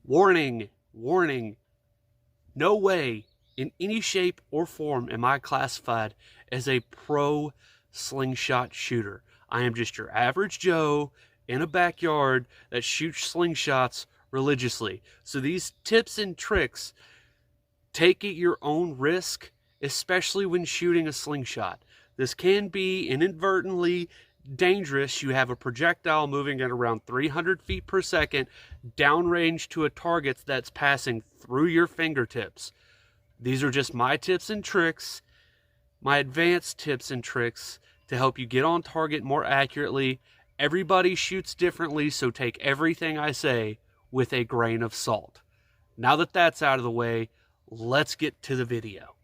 Warning, warning, no way in any shape or form am I classified as a pro slingshot shooter. I am just your average Joe in a backyard that shoots slingshots religiously. So these tips and tricks, take at your own risk, especially when shooting a slingshot. This can be inadvertently dangerous. You have a projectile moving at around 300 feet per second downrange to a target that's passing through your fingertips. These are just my tips and tricks, my advanced tips and tricks to help you get on target more accurately. Everybody shoots differently, so take everything I say with a grain of salt. Now that that's out of the way, let's get to the video.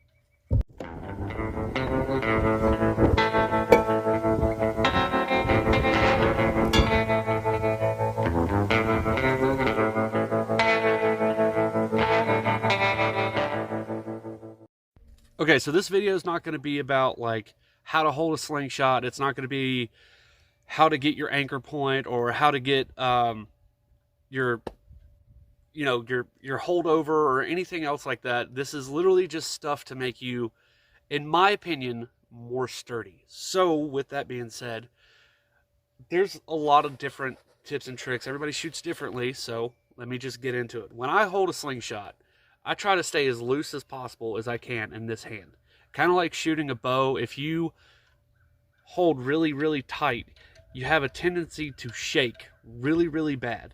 Okay, so this video is not going to be about like how to hold a slingshot. It's not going to be how to get your anchor point or how to get your holdover or anything else like that. This is literally just stuff to make you, in my opinion, more sturdy. So with that being said, there's a lot of different tips and tricks. Everybody shoots differently, so let me just get into it. When I hold a slingshot, I try to stay as loose as possible as I can in this hand. Kind of like shooting a bow. If you hold really, really tight, you have a tendency to shake really, really bad.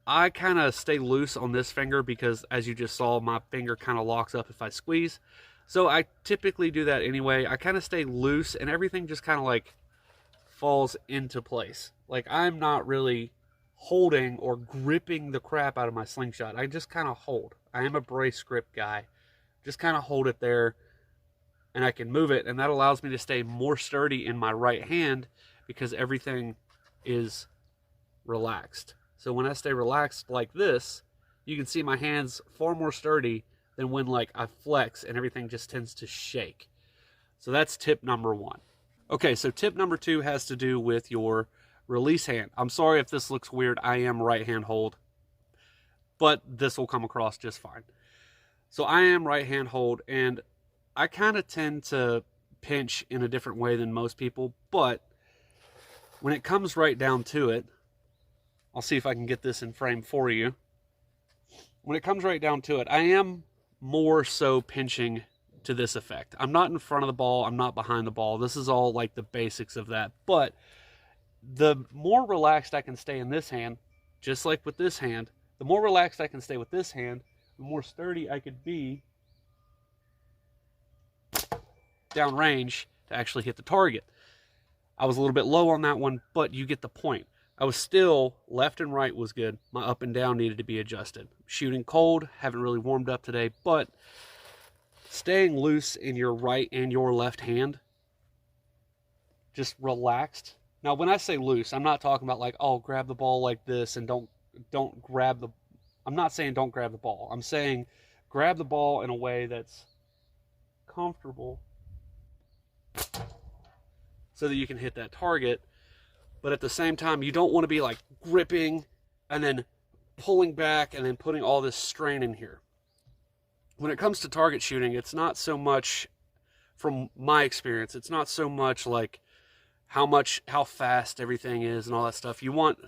I kind of stay loose on this finger because, as you just saw, my finger kind of locks up if I squeeze. So I typically do that anyway. I kind of stay loose and everything just kind of like falls into place. Like I'm not really holding or gripping the crap out of my slingshot. I just kind of hold. I am a brace grip guy. Just kind of hold it there and I can move it, and that allows me to stay more sturdy in my right hand because everything is relaxed. So when I stay relaxed like this, you can see my hands far more sturdy than when like I flex and everything just tends to shake. So that's tip number one. Okay, so tip number two has to do with your release hand. I'm sorry if this looks weird. I am right hand hold, but this will come across just fine. So I am right hand hold, and I kind of tend to pinch in a different way than most people, but when it comes right down to it, I'll see if I can get this in frame for you. When it comes right down to it, I am more so pinching to this effect. I'm not in front of the ball. I'm not behind the ball. This is all like the basics of that, but the more relaxed I can stay in this hand, just like with this hand, the more relaxed I can stay with this hand, the more sturdy I could be downrange to actually hit the target. I was a little bit low on that one, but you get the point. I was still, left and right was good. My up and down needed to be adjusted. Shooting cold, haven't really warmed up today, but staying loose in your right and your left hand, just relaxed. Now, when I say loose, I'm not talking about like, oh, grab the ball like this and don't grab the... I'm not saying don't grab the ball. I'm saying grab the ball in a way that's comfortable so that you can hit that target. But at the same time, you don't want to be like gripping and then pulling back and then putting all this strain in here. When it comes to target shooting, it's not so much, from my experience, it's not so much like how fast everything is and all that stuff. You want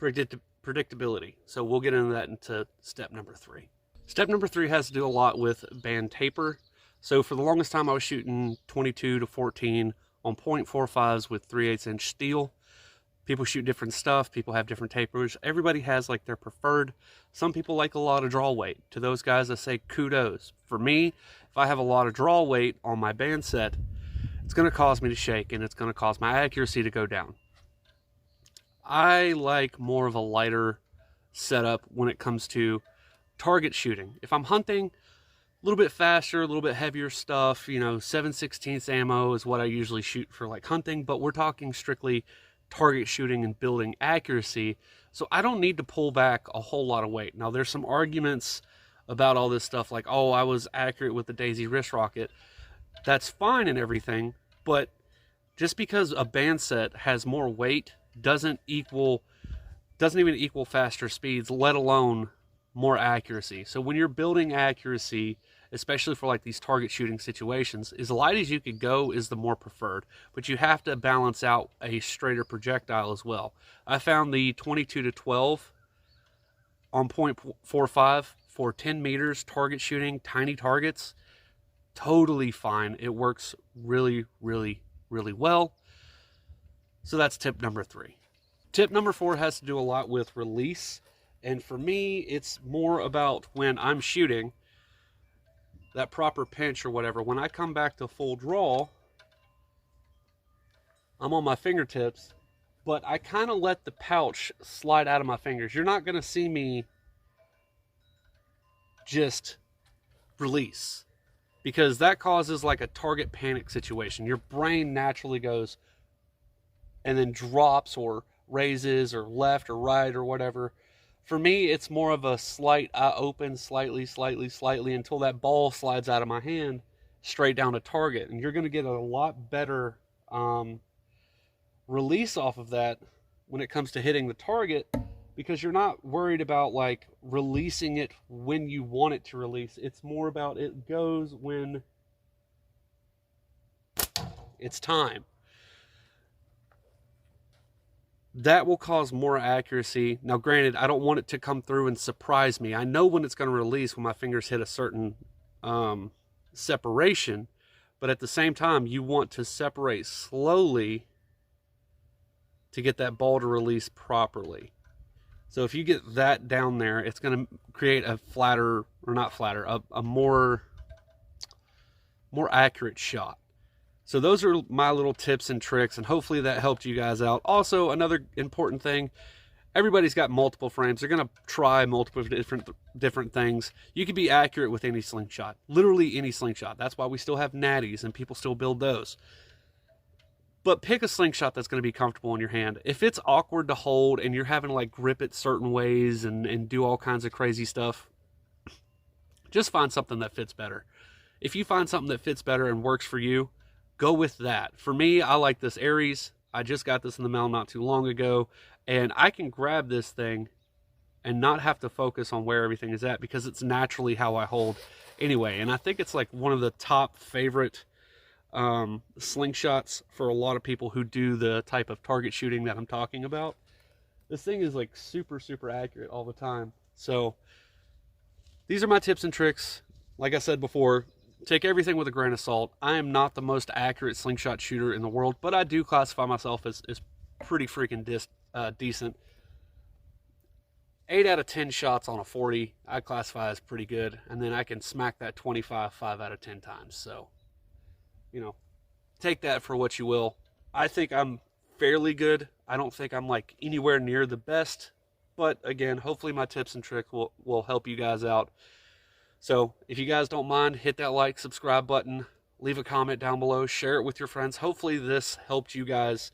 predictability. So we'll get into that into step number three. Step number three has to do a lot with band taper. So for the longest time, I was shooting 22 to 14 on .45s with 3/8 inch steel. People shoot different stuff. People have different tapers. Everybody has like their preferred. Some people like a lot of draw weight. To those guys, I say kudos. For me, if I have a lot of draw weight on my band set, it's going to cause me to shake and it's going to cause my accuracy to go down. I like more of a lighter setup when it comes to target shooting. If I'm hunting, a little bit faster, a little bit heavier stuff, 7/16 ammo is what I usually shoot for like hunting, but we're talking strictly target shooting and building accuracy. So I don't need to pull back a whole lot of weight. Now there's some arguments about all this stuff like, oh, I was accurate with the Daisy wrist rocket. That's fine and everything, but just because a band set has more weight doesn't doesn't even equal faster speeds, let alone more accuracy. So when you're building accuracy, especially for like these target shooting situations, as light as you could go is the more preferred, but you have to balance out a straighter projectile as well. I found the 22 to 12 on 0.45 for 10 meters target shooting, tiny targets, totally fine. It works really, really, really well. So that's tip number 3. Tip number 4 has to do a lot with release. And for me, it's more about when I'm shooting that proper pinch or whatever. When I come back to full draw, I'm on my fingertips, but I kind of let the pouch slide out of my fingers. You're not going to see me just release, because that causes like a target panic situation. Your brain naturally goes and then drops or raises or left or right or whatever. For me, it's more of a slight, I open slightly until that ball slides out of my hand straight down to target. And you're going to get a lot better release off of that when it comes to hitting the target, because you're not worried about like releasing it when you want it to release. It's more about it goes when it's time. That will cause more accuracy. Now, granted, I don't want it to come through and surprise me. I know when it's going to release when my fingers hit a certain separation, but at the same time, you want to separate slowly to get that ball to release properly. So if you get that down there, it's going to create a flatter, or not flatter, a more accurate shot. So those are my little tips and tricks, and hopefully that helped you guys out. Also, another important thing, everybody's got multiple frames. They're going to try multiple different things. You can be accurate with any slingshot, literally any slingshot. That's why we still have natties and people still build those. But pick a slingshot that's going to be comfortable in your hand. If it's awkward to hold and you're having to like grip it certain ways and do all kinds of crazy stuff, just find something that fits better. If you find something that fits better and works for you, go with that. For me, I like this Aries. I just got this in the mail not too long ago, and I can grab this thing and not have to focus on where everything is at, because it's naturally how I hold anyway. And I think it's like one of the top favorite slingshots for a lot of people who do the type of target shooting that I'm talking about. This thing is like super accurate all the time. So these are my tips and tricks. Like I said before, take everything with a grain of salt. I am not the most accurate slingshot shooter in the world, but I do classify myself as pretty freaking decent. 8 out of 10 shots on a 40 I classify as pretty good, and then I can smack that 25 5 out of 10 times. So, you know, take that for what you will. I think I'm fairly good. I don't think I'm like anywhere near the best, but again, hopefully my tips and tricks will help you guys out. So if you guys don't mind, hit that like, subscribe button, leave a comment down below, share it with your friends. Hopefully this helped you guys.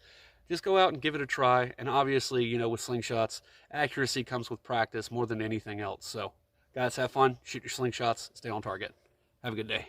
Just go out and give it a try. And obviously, you know, with slingshots, accuracy comes with practice more than anything else. So guys, have fun, shoot your slingshots, stay on target. Have a good day.